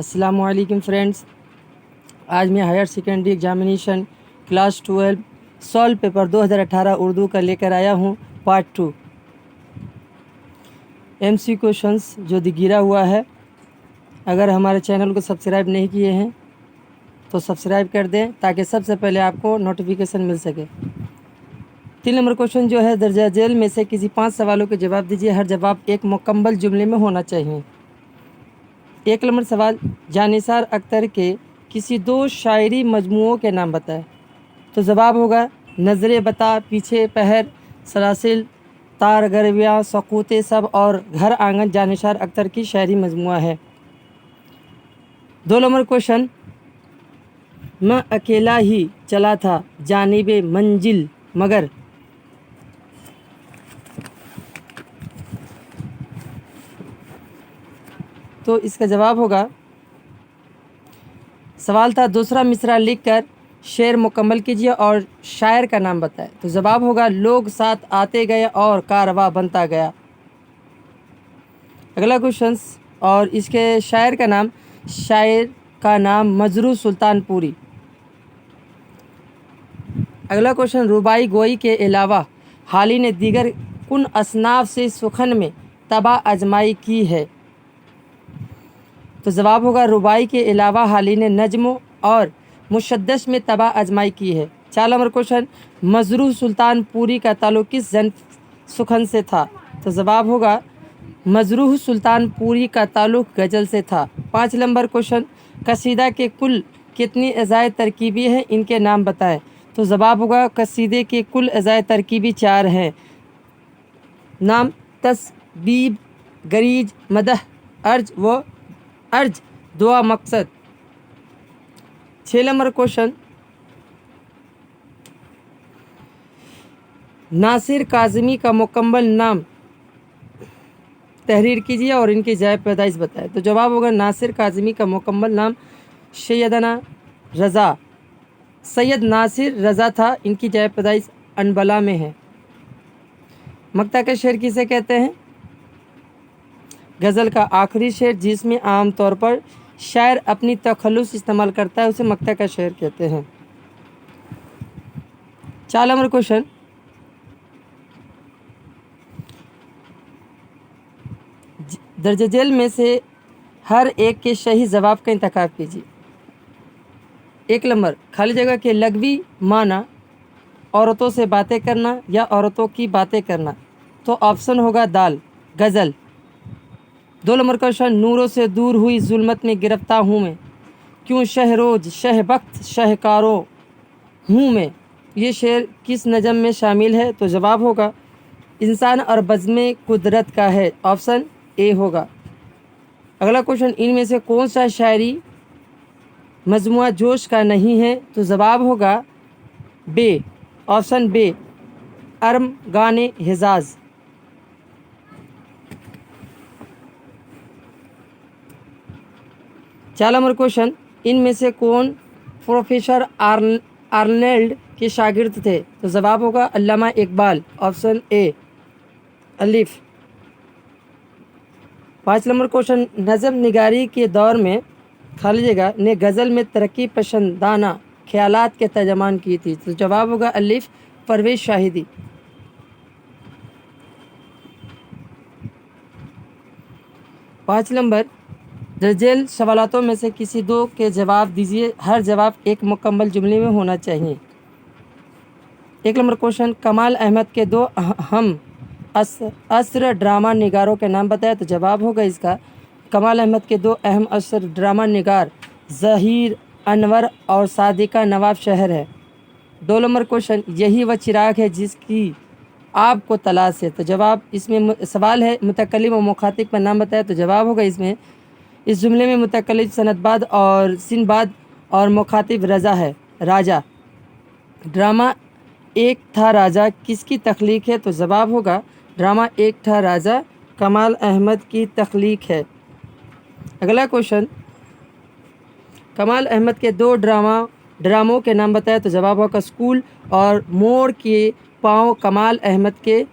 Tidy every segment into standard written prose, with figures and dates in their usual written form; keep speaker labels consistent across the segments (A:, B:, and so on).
A: अस्सलामु अलैकुम फ्रेंड्स। आज मैं higher secondary examination class 12 solve paper 2018 Urdu का लेकर आया हूँ पार्ट 2 MC क्वेश्चंस जो गिरा हुआ है। अगर हमारे चैनल को सब्सक्राइब नहीं किए हैं तो सब्सक्राइब कर दें ताकि सबसे पहले आपको नोटिफिकेशन मिल सके। 3 नंबर क्वेश्चन जो है, दर्जा जेल में से किसी 5 सवालों के जवाब दीजिए। हर जवाब एक मुकम्मल जुमले में होना चाहिए। 1 नंबर सवाल, जानिसार अख्तर के किसी 2 शायरी मजमुओं के नाम बताएं। तो जवाब होगा नज़रे बता, पीछे पहर, सलासिल, तार गरबियाँ, सकूते सब और घर आंगन जानिसार अख्तर की शायरी मजमुआ है। 2 नंबर क्वेश्चन, मैं अकेला ही चला था जानिबे मंजिल मगर। तो इसका जवाब होगा, सवाल था दूसरा मिसरा लिखकर शेर मुकम्मल कीजिए और शायर का नाम बताएं। तो जवाब होगा लोग साथ आते गए और कारवा बनता गया। अगला क्वेश्चन, और इसके शायर का नाम मजरू सुल्तानपुरी। अगला क्वेश्चन, रुबाई गोई के अलावा हाली ने दीगर कुन असनाफ से सुखन में तबा आजमाई की है। तो जवाब होगा रुबाई के अलावा हाली ने नज्म और मुशद्दस में तबा आजमाई की है। 4 नंबर क्वेश्चन, मजरूह सुल्तानपुरी का ताल्लुक किस जन सुखन से था। तो जवाब होगा मजरूह सुल्तानपुरी का ताल्लुक गज़ल से था। 5 नंबर क्वेश्चन, कसीदा के कुल कितनी अज़ाए तरकीबी हैं, इनके नाम बताएं। तो जवाब होगा कसीदे के कुल अज़ाए तरकीबी 4 हैं। नाम तस्बीब, गरीज, मदह, अर्ज व अर्ज, दुआ, मकसद। 6 नंबर क्वेश्चन, नासिर काज़मी का मुकम्मल नाम तहरीर कीजिए और इनकी जाए पैदाइश बताएं। तो जवाब होगा नासिर काज़मी का मुकम्मल नाम सैयद नासिर रज़ा था। इनकी जाए पैदाइश अनबला में है। मक्ता का शेर किसे कहते हैं। गज़ल का आखिरी शेर जिसमें आम तौर पर शायर अपनी तखल्लुस इस्तेमाल करता है उसे मक्ता का शेर कहते हैं। 4 नंबर क्वेश्चन, दर्ज झेल में से हर एक के सही जवाब का इंतखाब कीजिए। 1 नंबर, खाली जगह के लग़वी माना औरतों से बातें करना या औरतों की बातें करना। तो ऑप्शन होगा दाल, गज़ल। 2 नंबर क्वेश्चन, नूरों से दूर हुई जुल्मत में गिरफ्तार हूँ मैं, क्यों शहरोज शहबख्त शहकारों हूँ मैं। ये शेर किस नज़म में शामिल है। तो जवाब होगा इंसान और बज़्म कुदरत का है। ऑप्शन ए होगा। अगला क्वेश्चन, इनमें से कौन सा शायरी मजमुआ जोश का नहीं है। तो जवाब होगा बे, ऑप्शन बे, अरम गाने हिजाज। 4 नंबर क्वेश्चन, इनमें से कौन प्रोफेसर आर्नेल्ड के शागिर्द थे। तो जवाब होगा अल्लामा इकबाल। ऑप्शन ए, अलिफ। 5 नंबर क्वेश्चन, नज़म निगारी के दौर में खाली जगह ने गज़ल में तरक्की पसंदाना ख्यालात के तर्जमान की थी। तो जवाब होगा अलिफ, परवेज शाहिदी। 5 नंबर, दर्जेल सवालातों में से किसी 2 के जवाब दीजिए। हर जवाब एक मुकम्मल जुमले में होना चाहिए। 1 नंबर क्वेश्चन, कमाल अहमद के 2 अहम असर ड्रामा निगारों के नाम बताया। तो जवाब होगा इसका कमाल अहमद के 2 अहम असर ड्रामा निगार ज़हीर अनवर और सादिका नवाब शहर है। 2 नंबर क्वेश्चन, यही वह चिराग है जिसकी आपको तलाश है। तो जवाब इसमें सवाल है मुतकल्लिम और मुखातिब का नाम बताया। तो जवाब होगा इसमें इस जुमले में मुतकल्लिम सनदबाद और सिनबाद और मुखातिब रज़ा है, राजा। ड्रामा एक था राजा किसकी तख्लीक है। तो जवाब होगा ड्रामा एक था राजा कमाल अहमद की तख्लीक है। अगला क्वेश्चन, कमाल अहमद के 2 ड्रामों के नाम बताया। तो जवाब होगा स्कूल और मोड़ के पाँव कमाल अहमद के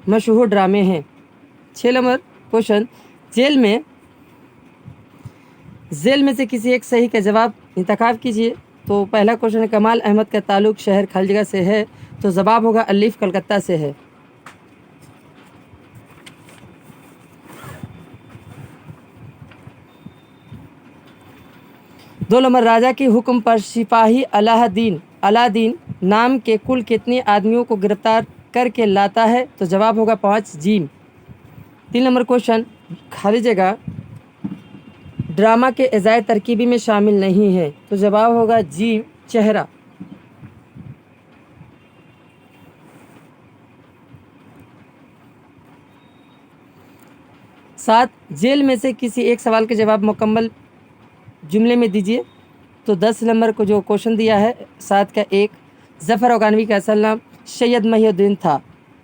A: मशहूर ड्रामे हैं। 6 नंबर क्वेश्चन, जेल में ذیل میں سے کسی ایک صحیح کا جواب انتخاب کیجیے. تو پہلا کوشچن ہے کمال احمد کا تعلق شہر خالی جگہ سے ہے. تو جواب ہوگا الف کلکتہ سے ہے. دو نمبر راجا کے حکم پر سپاہی الہ دین نام کے کل کتنے آدمیوں کو گرفتار کر کے لاتا ہے؟ تو جواب ہوگا 5 جیم. 3 نمبر کوشچن خالی جگہ ڈرامہ کے اجزائے ترکیبی میں شامل نہیں ہے. تو جواب ہوگا جیم چہرہ. 7 جیل میں سے کسی ایک سوال کے جواب مکمل جملے میں دیجیے. تو 10 نمبر کو جو کوشچن دیا ہے 7 کا 1 ظفر افغانوی کا اصل نام سید محی الدین تھا.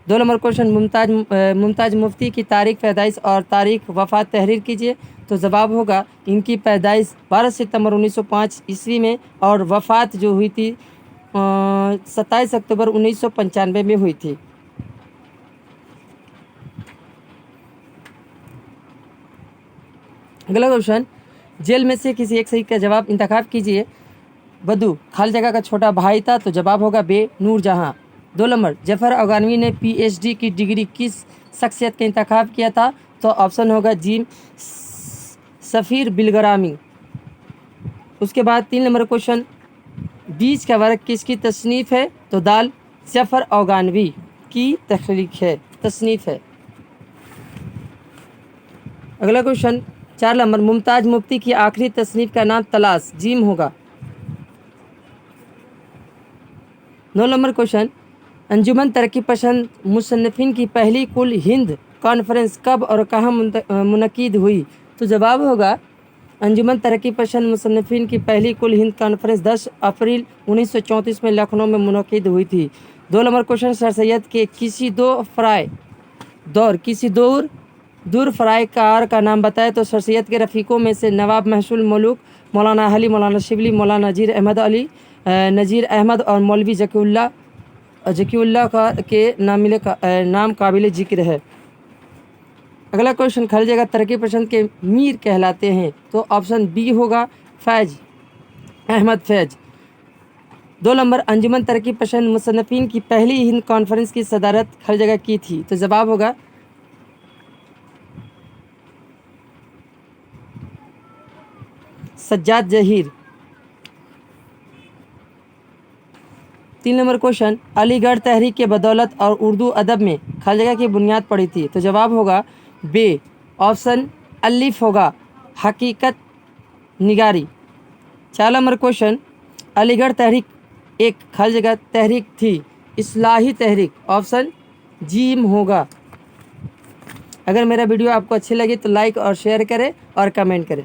A: 2 نمبر کوشچن ممتاز مفتی کی تاریخ پیدائش اور تاریخ وفات تحریر کیجیے. تو جواب ہوگا ان کی پیدائش 12 ستمبر 1905 عیسوی میں اور وفات جو ہوئی تھی 27 اکتوبر 1995 میں ہوئی تھی. اگلا کوشچن جیل میں سے کسی ایک صحیح کا جواب انتخاب کیجیے. بدو خالی جگہ کا چھوٹا بھائی تھا. تو جواب ہوگا بے نور جہاں. 2 نمبر ظفر افغانوی نے پی ایچ ڈی کی ڈگری کس شخصیت کا انتخاب کیا تھا؟ تو آپشن ہوگا جیم سفیر بلگرامی. اس کے بعد 3 نمبر کوشچن بیج کا ورق کس کی تصنیف ہے؟ تو دال ظفر افغانوی کی تخلیق ہے تصنیف ہے. اگلا کوشچن 4 نمبر ممتاز مفتی کی آخری تصنیف کا نام تلاش جیم ہوگا. 9 نمبر کوشچن انجمن ترقی پسند مصنفین کی پہلی کل ہند کانفرنس کب اور کہاں منعقد ہوئی؟ تو جواب ہوگا انجمن ترقی پسند مصنفین کی پہلی کل ہند کانفرنس 10 اپریل 1934 میں لکھنؤ میں منعقد ہوئی تھی. 2 نمبر کوشچن سر سید کے کسی دور فرائے کار کا نام بتائے. تو سر سید کے رفیقوں میں سے نواب محسن الملوک، مولانا علی، مولانا شبلی، مولانا نذیر احمد اور مولوی ذکی اللہ کے نام قابل ذکر ہے. اگلا کوشچن خالی جگہ ترقی پسند کے میر کہلاتے ہیں. تو آپشن بی ہوگا فیض احمد فیض. 2 نمبر انجمن ترقی پسند مصنفین کی پہلی ہند کانفرنس کی صدارت خالی جگہ کی تھی. تو جواب ہوگا سجاد ظہیر. 3 نمبر کوشچن علی گڑھ تحریک کے بدولت اور اردو ادب میں خالی جگہ کی بنیاد پڑی تھی. تو جواب ہوگا بے آپشن الف ہوگا حقیقت نگاری. 4 نمبر کوشچن علی گڑھ تحریک ایک خالی جگہ تحریک تھی اصلاحی تحریک آپشن جیم ہوگا. اگر میرا ویڈیو آپ کو اچھی لگی تو لائک اور شیئر کریں اور کمنٹ کریں.